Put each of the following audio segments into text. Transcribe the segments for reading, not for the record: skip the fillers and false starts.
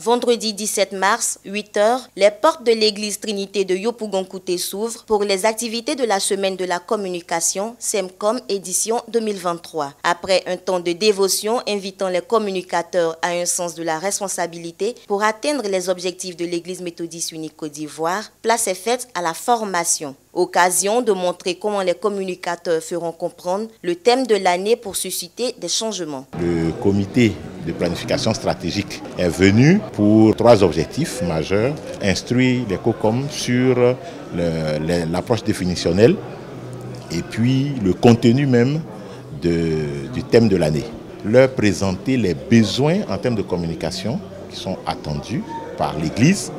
Vendredi 17 mars, 8 h, les portes de l'église Trinité de Yopougon-Kouté s'ouvrent pour les activités de la semaine de la communication, SEMCOM édition 2023. Après un temps de dévotion invitant les communicateurs à un sens de la responsabilité pour atteindre les objectifs de l'église méthodiste unique Côte d'Ivoire, place est faite à la formation. Occasion de montrer comment les communicateurs feront comprendre le thème de l'année pour susciter des changements. Le comité de planification stratégique est venu pour 3 objectifs majeurs. Instruire les COCOM sur l'approche définitionnelle et puis le contenu même du thème de l'année. Leur présenter les besoins en termes de communication qui sont attendus par l'Église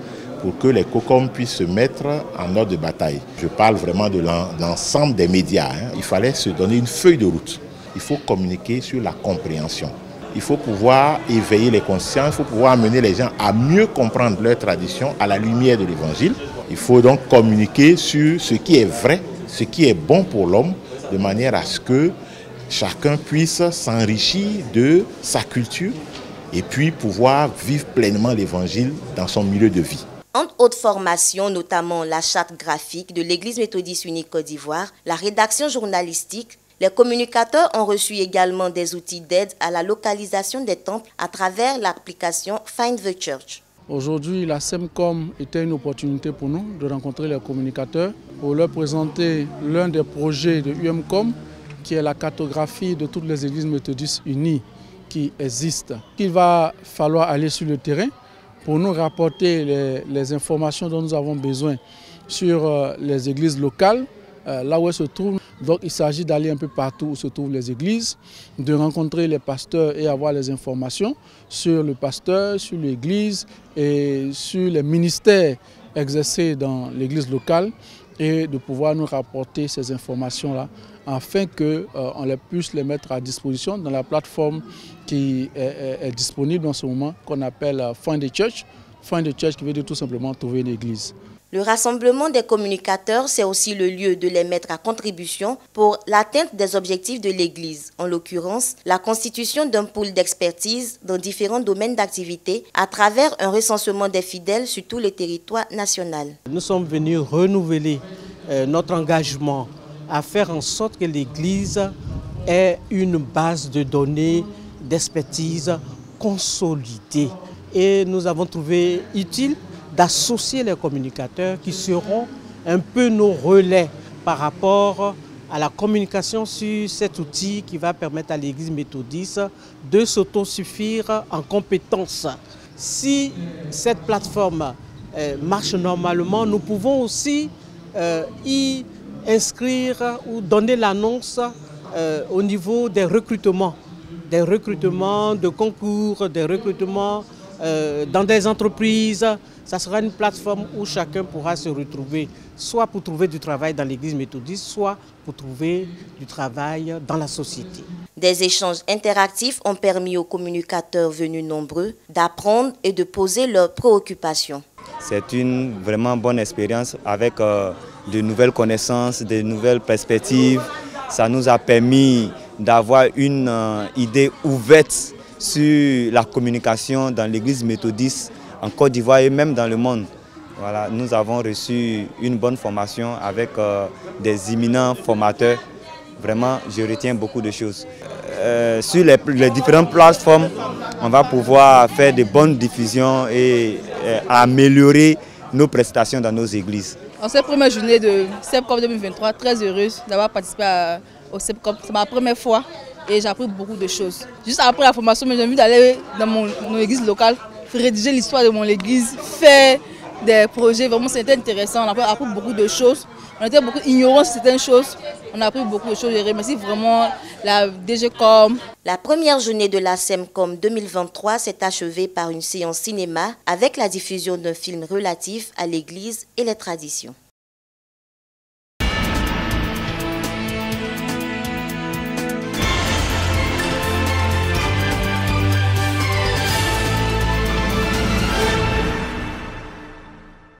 pour que les COCOM puissent se mettre en ordre de bataille. Je parle vraiment de l'ensemble des médias. Il fallait se donner une feuille de route. Il faut communiquer sur la compréhension. Il faut pouvoir éveiller les consciences, il faut pouvoir amener les gens à mieux comprendre leur tradition à la lumière de l'Évangile. Il faut donc communiquer sur ce qui est vrai, ce qui est bon pour l'homme, de manière à ce que chacun puisse s'enrichir de sa culture et puis pouvoir vivre pleinement l'Évangile dans son milieu de vie. Entre autres formations, notamment la charte graphique de l'Église méthodiste unique Côte d'Ivoire, la rédaction journalistique, les communicateurs ont reçu également des outils d'aide à la localisation des temples à travers l'application Find the Church. Aujourd'hui, la SEMCOM était une opportunité pour nous de rencontrer les communicateurs pour leur présenter l'un des projets de UMCOM, qui est la cartographie de toutes les églises méthodistes unies qui existent. Il va falloir aller sur le terrain pour nous rapporter les informations dont nous avons besoin sur les églises locales, là où elles se trouvent. Donc il s'agit d'aller un peu partout où se trouvent les églises, de rencontrer les pasteurs et avoir les informations sur le pasteur, sur l'église et sur les ministères exercés dans l'église locale et de pouvoir nous rapporter ces informations-là afin qu'on les puisse les mettre à disposition dans la plateforme qui est disponible en ce moment, qu'on appelle Find the Church. Find the Church qui veut dire tout simplement trouver une église. Le rassemblement des communicateurs, c'est aussi le lieu de les mettre à contribution pour l'atteinte des objectifs de l'Église, en l'occurrence la constitution d'un pool d'expertise dans différents domaines d'activité à travers un recensement des fidèles sur tout le territoire national. Nous sommes venus renouveler notre engagement à faire en sorte que l'Église ait une base de données d'expertise consolidée. Et nous avons trouvé utile d'associer les communicateurs qui seront un peu nos relais par rapport à la communication sur cet outil qui va permettre à l'Église méthodiste de s'autosuffire en compétences. Si cette plateforme marche normalement, nous pouvons aussi y inscrire ou donner l'annonce au niveau des recrutements de concours, des recrutements dans des entreprises. Ça sera une plateforme où chacun pourra se retrouver, soit pour trouver du travail dans l'église méthodiste, soit pour trouver du travail dans la société. Des échanges interactifs ont permis aux communicateurs venus nombreux d'apprendre et de poser leurs préoccupations. C'est une vraiment bonne expérience avec de nouvelles connaissances, de nouvelles perspectives. Ça nous a permis d'avoir une idée ouverte sur la communication dans l'église méthodiste en Côte d'Ivoire et même dans le monde. Voilà, nous avons reçu une bonne formation avec des éminents formateurs. Vraiment, je retiens beaucoup de choses. Sur les différentes plateformes, on va pouvoir faire de bonnes diffusions et améliorer nos prestations dans nos églises. En cette première journée de SEMCOM 2023, très heureuse d'avoir participé au SEMCOM. C'est ma première fois et j'ai appris beaucoup de choses. Juste après la formation, j'ai envie d'aller dans mon église locale, rédiger l'histoire de mon église, faire des projets. Vraiment, c'était intéressant. On a appris beaucoup de choses. On était beaucoup ignorants sur certaines choses. On a appris beaucoup de choses. Je remercie vraiment la DGCOM. La première journée de la SEMCOM 2023 s'est achevée par une séance cinéma avec la diffusion d'un film relatif à l'Église et les traditions.